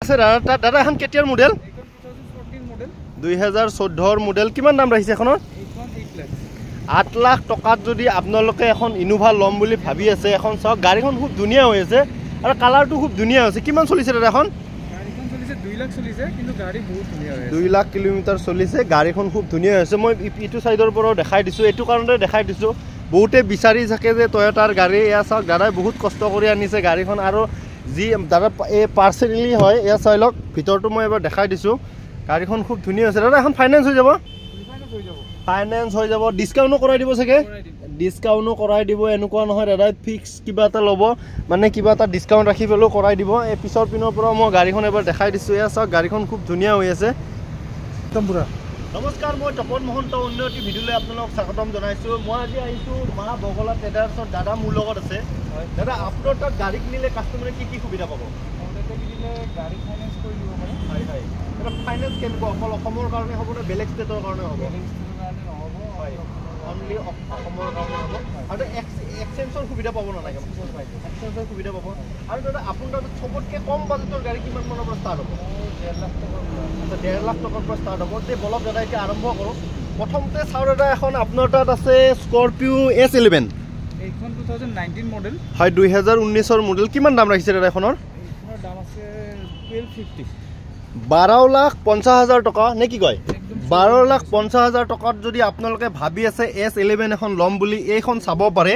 আছে দাদা এখন কেতিয়াৰ মডেল 2014 মডেল কিমান দাম ৰাখিছে এখনৰ 8 লাখ টকাত যদি আপোনালোকে এখন ইনোভা লম বুলি ভাবি আছে এখন চাওক গাড়ীখন খুব ধুনীয়া হৈ আছে আৰু কালাৰটো খুব ধুনীয়া হৈছে কিমান চলিছে দাদা এখন গাড়ীখন চলিছে 2 লাখ চলিছে কিন্তু গাড়ী বহুত ধুনীয়া হৈ আছে 2 লাখ কিলোমিটাৰ চলিছে গাড়ীখন খুব ধুনীয়া হৈছে মই ইটো সাইডৰ পৰা দেখাই দিছো এটো কাৰণতে দেখাই দিছো বহুতে বিচাৰি থাকে যে টয়োটাৰ গাড়ী এয়া চাওক দাদাই বহুত কষ্ট কৰি আনিছে গাড়ীখন আৰু যি দাদা এই পাৰ্সেলি হয় এয়া চাই লওক ভিতৰটো মই এবাৰ দেখাই দিছো গাড়ীখন খুব ধুনীয়া হৈছে দাদা এখন ফাইনান্স হৈ যাব ফাইনান্স হৈ যাব ডিসকাউন্টও কৰাই দিব সকে ডিসকাউন্টও কৰাই দিব এনেকুৱা নহয় দাদা ফিক্স কিবা এটা ল'ব মানে কিবা এটা ডিসকাউন্ট ৰাখি পেলো কৰাই দিব এই পিছৰ পিনৰ পৰা মই গাড়ীখন এবাৰ দেখাই দিছো এয়া চাওক গাড়ীখন খুব ধুনীয়া হৈ আছে তম্পুৰা নমস্কাৰ মই তপন মহন্ত উন্নতি ভিডিঅ'লৈ আপোনালোকক স্বাগতম জনাইছো মই আজি আহিছো মা বগলা ট্ৰেডাৰ্ছৰ দাদা মোৰ লগত আছে দাদা আপোনাৰ তাত গাড়ী কিনিলে কাস্টমাৰে কি সুবিধা পাব আপোনালোকে কিনিলে গাড়ী ফাইনান্স কৰি দিব পাৰে হয় হয় এটা ফাইনান্স কেনেকুৱা অকল অসমৰ কাৰণে হ'ব নে বেলেগ ষ্টেটৰ কাৰণে হ'ব অনলি অসমৰ কাৰণে হ'ব আৰু এক্সচেঞ্জৰ সুবিধা পাব নালাগে এক্সচেঞ্জৰ সুবিধা পাব আৰু দাদা আপোনাৰ তাত চবতকৈ কম বাজেটৰ গাড়ী কিমান মানৰ পৰা ষ্টাৰ্ট হ'ব 1.5 লাখ টকাৰ পৰা ষ্টাৰ্ট হ'ব তে বলক দাদা এতিয়া আৰম্ভ কৰোঁ প্ৰথমতে চাওঁ দাদা এখন আপোনাৰ তাত আছে স্কৰপিঅ S11 এইখন 2019 মডেল হয় 2019ৰ মডেল কিমান দাম ৰাখিছে দাদা এখনৰ দাম আছে 1250 12,50,000 টকা নে কি কয় 12,50,000 টকাত যদি আপোনালোকে ভাবি আছে S11 এখন লম বুলি এইখন চাব পাৰে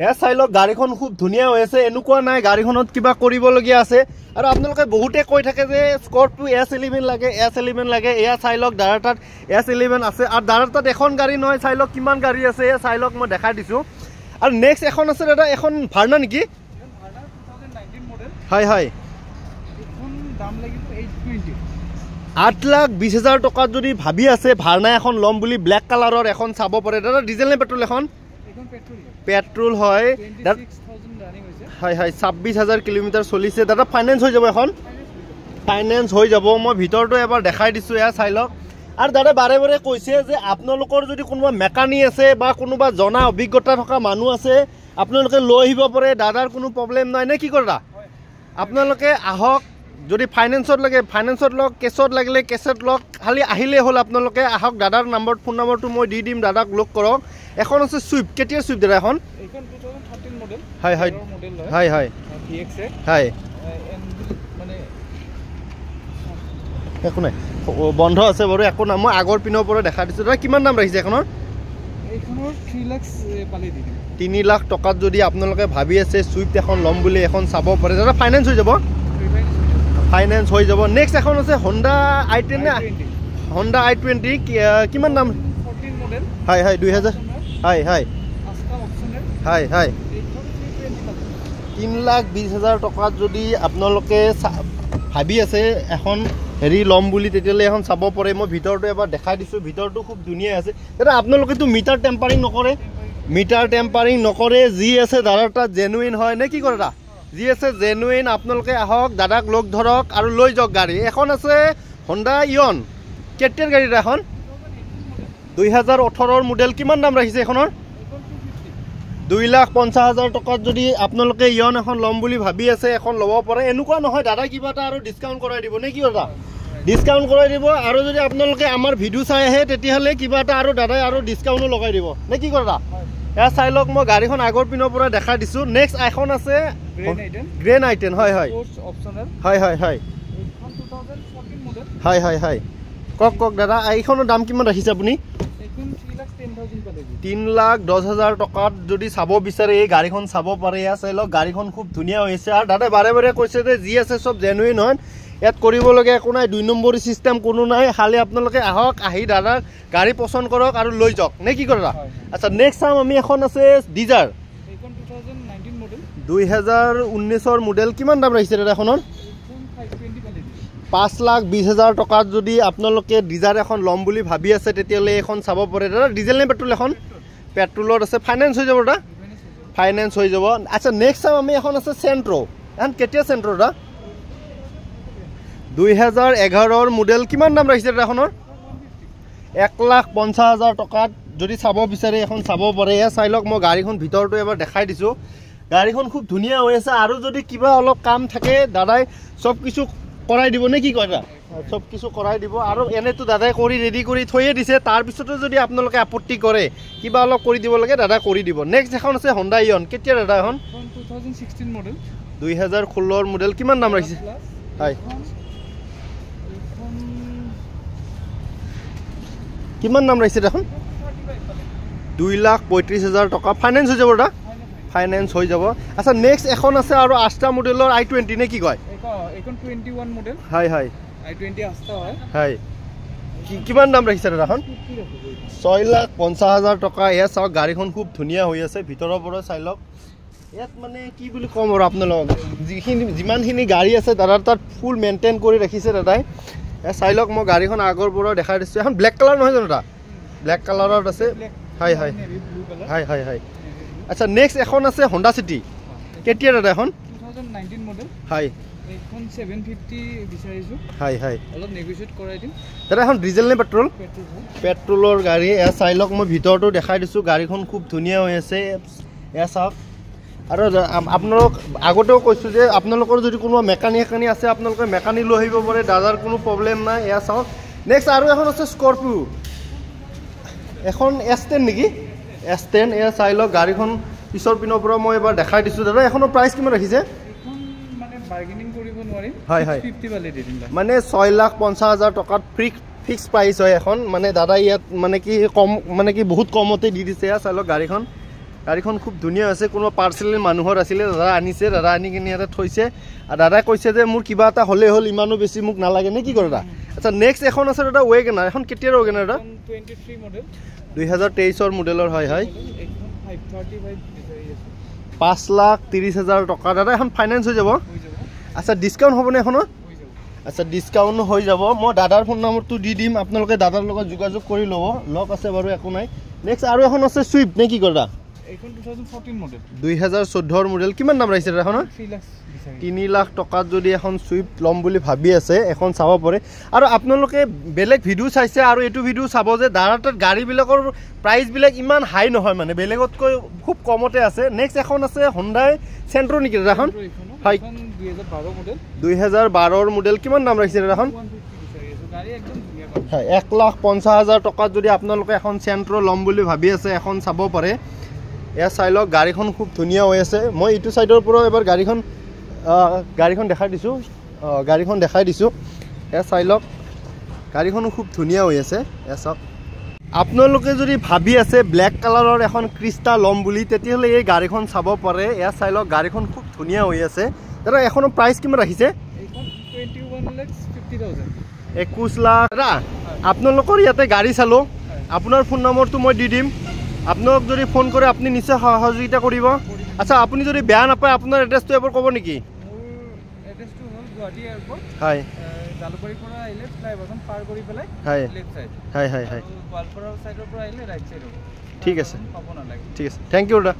এ চাই লওক গাড়ীখন খুব ধুনীয়া হৈ আছে এনেকুৱা নাই গাড়ীখনত কিবা কৰিবলগীয়া আছে আৰু আপোনালোকে বহুতে কৈ থাকে যে স্কৰপিঅ S11 লাগে এয়া চাই লওক দাদাৰ তাত S11 আছে আৰু দাদাৰ তাত এখন গাড়ী নহয় চাই লওক কিমান গাড়ী আছে এয়া চাই লওক মই দেখাই দিছোঁ আৰু নেক্সট এখন আছে দাদা এখন ভাৰ্না নেকি ভাৰ্না 2019 মডেল হয় হয় এখন দাম লাগিব 820 8,20,000 টকাত যদি ভাবি আছে ভাৰ্না এখন লম বুলি ব্লেক কালাৰৰ এখন চাব পাৰে দাদা ডিজেল নে পেট্ৰল এখন পেট্ৰল হয় 26000 ৰানিং হৈছে হয় হয় 26,000 কিলোমিটাৰ চলিছে দাদা ফাইনান্স হৈ যাব এখন ফাইনান্স হৈ যাব মই ভিতৰটো এবাৰ দেখাই দিছোঁ এয়া চাই লওক আৰু দাদা বাৰে বাৰে কৈছে যে আপোনালোকৰ যদি কোনোবা মেকানিক আছে বা কোনোবা জনা অভিজ্ঞতা থকা মানুহ আছে আপোনালোকে লৈ আহিব পাৰে দাদাৰ কোনো প্ৰব্লেম নাই নে কি কৰা আপোনালোকে আহক যদি ফাইনান্সত লাগে ফাইনান্সত লওক কেছত লাগিলে কেছত লওক খালি আহিলে হ'ল আপোনালোকে আহক দাদাৰ নম্বৰ ফোন নম্বৰটো মই দি দিম দাদাক লগ কৰক এখন আছে সুইফট কেতিয়াৰ সুইফট দাদা এখন 2013 মডেল হয় হয় হয় হয় VX হয় মানে একো নাই বন্ধ আছে বাৰু একো নাই মই আগৰ পিনৰ পৰা দেখা দিছোঁ দাদা কিমান দাম ৰাখিছে এখনৰ 3 লাখ পালে দি দিম 3 লাখ টকাত যদি আপোনালোকে ভাবি আছে সুইফট এখন ল'ম বুলি এখন চাব পাৰে দাদা ফাইনেন্স হৈ যাব ফাইনেন্স হৈ যাব নেক্সট এখন আছে Honda i10 নে Honda i20 কিমান দাম 14 মডেল হয় হয় 2000 হয় হয় আস্কা অপচনেল হয় হয় 3,20,000 টকাত যদি আপোনালোকে ভাবি আছে এখন হেৰি ল'ম বুলি তেতিয়ালে এখন চাব পাৰে মই ভিতৰটো এবাৰ দেখাই দিছোঁ ভিতৰটো খুব ধুনীয়া আছে দাদা আপোনালোকেতো মিটাৰ টেম্পাৰিং নকৰে যি আছে দাদাৰ তাত জেনুইন হয় নে কি কৰে দাদা যি আছে জেনুইন আপোনালোকে আহক দাদাক লগ ধৰক আৰু লৈ যাওক গাড়ী এখন আছে Honda ইয়ন কেতিয়াৰ গাড়ী এখন 2018ৰ মডেল কিমান দাম ৰাখিছে এখনৰ 2,50,000 টকাত যদি আপোনালোকে ইয়ন এখন ল'ম বুলি ভাবি আছে এখন ল'ব পাৰে এনেকুৱা নহয় দাদা কিবা এটা আৰু ডিসকাউন্ট কৰাই দিব নে কি দাদা ডিসকাউন্ট কৰাই দিব আৰু যদি আপোনালোকে আমাৰ ভিডিঅ' চাই আহে তেতিয়াহ'লে কিবা এটা আৰু দাদাই আৰু ডিসকাউন্টও লগাই দিব নে কি কৰা এয়া চাই লওক মই গাড়ীখন আগৰ পিনৰ পৰা দেখাই দিছোঁ নেক্সট এখন আছে গ্ৰেন i10 হয় হয় অপচনেল হয় হয় হয় 2014 মডেল হয় হয় হয় কক দাদা এইখনৰ দাম কিমান ৰাখিছে আপুনি 3,10,000 টকাত যদি চাব বিচাৰে এই গাড়ীখন চাব পাৰে এয়া চাই লওক গাড়ীখন খুব ধুনীয়া হৈছে আৰু দাদা বাৰে বাৰে কৈছে যে যি আছে চব জেনুইন হয় ইয়াত কৰিবলগীয়া একো নাই 2 নম্বৰী চিষ্টেম কোনো নাই খালি আপোনালোকে আহক আহি দাদাৰ গাড়ী পছন্দ কৰক আৰু লৈ যাওক নে কি কৰা আচ্ছা নেক্সট চাম আমি এখন আছে ডিজাৰ এইখন 2019 মডেল 2019ৰ মডেল কিমান দাম ৰাখিছে দাদা এখনৰ 5,20,000 টকাত যদি আপোনালোকে ডিজাৰ এখন ল'ম বুলি ভাবি আছে তেতিয়ালে এখন চাব পাৰে দাদা ডিজেল নে পেট্ৰল এখন পেট্ৰলৰ আছে ফাইনান্স হৈ যাব দাদা ফাইনান্স হৈ যাব আচ্ছা নেক্সট চাম আমি এখন আছে চেন্ট্ৰো এখন কেতিয়া চেন্ট্ৰো দাদা 2011ৰ মডেল কিমান দাম ৰাখিছে দাদা এখনৰ 1,50,000 টকাত যদি চাব বিচাৰে এখন চাব পাৰে এয়া চাই লওক মই গাড়ীখন ভিতৰটো এবাৰ দেখাই দিছোঁ গাড়ীখন খুব ধুনীয়া হৈ আছে আৰু যদি কিবা অলপ কাম থাকে দাদাই সব কিছু কৰাই দিব নে কি কয় দাদা সব কিছু কৰাই দিব আৰু এনেতো দাদাই কৰি ৰেডি কৰি থৈয়ে দিছে তাৰ পিছতো যদি আপোনালোকে আপত্তি কৰে কিবা অলপ কৰি দিব লাগে দাদা কৰি দিব নেক্সট এখন আছে Honda Ion কেতিয়া দাদা এখন 2016 মডেল 2016 ৰ মডেল কিমান দাম ৰাখিছে হয় কিমান দাম ৰাখিছে এখন 2,35,000 টকা ফাইনেন্স হৈ যাব দাদা ফাইনেন্স হৈ যাব আচ্ছা নেক্সট এখন আছে আৰু আষ্টা মডেলৰ i20 নে কি কয় এখন 21 মডেল হয় হয় i20 আষ্টা হয় হয় কিমান দাম ৰাখিছে দাদা এখন 6,50,000 টকা এয়া চাওক গাড়ীখন খুব ধুনীয়া হৈ আছে ভিতৰৰ পৰা চাই লওক ইয়াত মানে কি বুলি কম আৰু আপোনালোক যিমানখিনি গাড়ী আছে দাদাৰ তাত ফুল মেইনটেইন কৰি ৰাখিছে দাদাই চাই লওক মই গাড়ীখন আগৰ পৰা দেখাই দিছোঁ এখন ব্লেক কালাৰ নহয় জানো দাদা ব্লেক কালাৰত আছে হয় হয় হয় হয় হয় আচ্ছা নেক্সট এখন আছে Honda City কেতিয়া দাদা এখন 2019 মডেল হয় এখন 750 বিচাৰিছো হয় হয় অলপ নেগোশিয়েট কৰাই দিম দাদা এখন ডিজেল নে পেট্ৰল পেট্ৰলৰ গাড়ী এয়া চাই লওক মই ভিতৰটো দেখাই দিছোঁ গাড়ীখন খুব ধুনীয়া হৈ আছে এয়া চাওক আৰু আপোনালোক আগতেও কৈছোঁ যে আপোনালোকৰ যদি কোনোবা মেকানিক আছে আপোনালোকে মেকানিক লৈ আহিব পাৰে দাদাৰ কোনো প্ৰব্লেম নাই এয়া চাওক নেক্সট আৰু এখন আছে স্কৰপিঅ এখন S10 নেকি S10 এয়া চাই লওক গাড়ীখন পিছৰ পিনৰ পৰা মই এবাৰ দেখাই দিছোঁ দাদা এখনৰ প্ৰাইচ কিমান ৰাখিছে এখন মানে বাৰ্গেনিং কৰিব নোৱাৰিম হয় হয় 50 পালে দি দিম মানে 6,50,000 টকাত ফিক্স প্ৰাইচ হয় এখন মানে দাদা ইয়াত মানে কি কম মানে কি বহুত কমতে দি দিছে চাই লওক গাড়ীখন খুব ধুনীয়া আছে কোনো পাৰ্চেল মানুহৰ আছিলে দাদা আনিছে দাদা আনি কিনে ইয়াতে থৈছে আৰু দাদাই কৈছে যে মোৰ কিবা এটা হ'লে হ'ল ইমানো বেছি মোক নালাগে নে কি কৰে দাদা আচ্ছা নেক্সট এখন আছে দাদা ৱেগনাৰ এখন কেতিয়াৰ ৱেগনাৰ দাদা 23 মডেল 2023 মডেলৰ হয় হয় এখন 535 বিচাৰি আছে 5,30,000 টকা দাদা এখন ফাইনেন্স হৈ যাব আচ্ছা ডিছকাউণ্ট হ'বনে এখনত আচ্ছা ডিছকাউণ্ট হৈ যাব মই দাদাৰ ফোন নম্বৰটো দি দিম আপোনালোকে দাদাৰ লগত যোগাযোগ কৰি ল'ব লগ আছে বাৰু একো নাই নেক্সট আৰু এখন আছে চুইফ্ট নে কি কৰে দাদা এখন 2014 মডেল 2014 মডেল কিমান দাম ৰাখিছে দাদা এখনৰ 3 লাখ টকাত যদি এখন চুইফ্ট ল'ম বুলি ভাবি আছে এখন চাব পাৰে আৰু আপোনালোকে বেলেগ ভিডিঅ' চাইছে আৰু এইটো ভিডিঅ' চাব যে দাদাৰ তাত গাড়ীবিলাকৰ প্ৰাইচবিলাক ইমান হাই নহয় মানে বেলেগতকৈ খুব কমতে আছে নেক্সট এখন আছে Hyundai Santro নেকি দাদা এখন হয় 2012 মডেল 2012 মডেল কিমান দাম ৰাখিছে দাদা এখন গাড়ী একদম ধুনীয়া হয় 1,50,000 টকাত যদি আপোনালোকে এখন Santro ল'ম বুলি ভাবি আছে এখন চাব পাৰে এয়া চাই লওক গাড়ীখন খুব ধুনীয়া হৈ আছে মই এইটো চাইডৰ পৰা এবাৰ গাড়ীখন দেখাই দিছোঁ এয়া চাই লওক গাড়ীখনো খুব ধুনীয়া হৈ আছে এয়া চাওক আপোনালোকে যদি ভাবি আছে ব্লেক কালাৰৰ এখন ক্ৰিষ্টা ল'ম বুলি তেতিয়াহ'লে এই গাড়ীখন চাব পাৰে এয়া চাই লওক গাড়ীখন খুব ধুনীয়া হৈ আছে দাদা এখনৰ প্ৰাইচ কিমান ৰাখিছে 21 লাখ দাদা আপোনালোকৰ ইয়াতে গাড়ী চালোঁ আপোনাৰ ফোন নম্বৰটো মই দি দিম আপোনাক যদি ফোন কৰে আপুনি নিশ্চয় সহযোগিতা কৰিব আচ্ছা আপুনি যদি বেয়া নাপায় আপোনাৰ এড্ৰেছটো এবাৰ ক'ব নেকি মোৰ এড্ৰেছটো হ'ল গুৱাহাটী এয়াৰপৰ্ট হয় জালুকবাৰীৰ পৰা আহিলে ফ্লাইঅভাৰখন পাৰ কৰি পেলাই হয় লেফ্ট সাইড হয় হয় হয় গোৱালপাৰাৰ সাইডৰ পৰা আহিলে ৰাইট সাইড হ'ব ঠিক আছে পাব নালাগে ঠিক আছে থেংক ইউ দাদা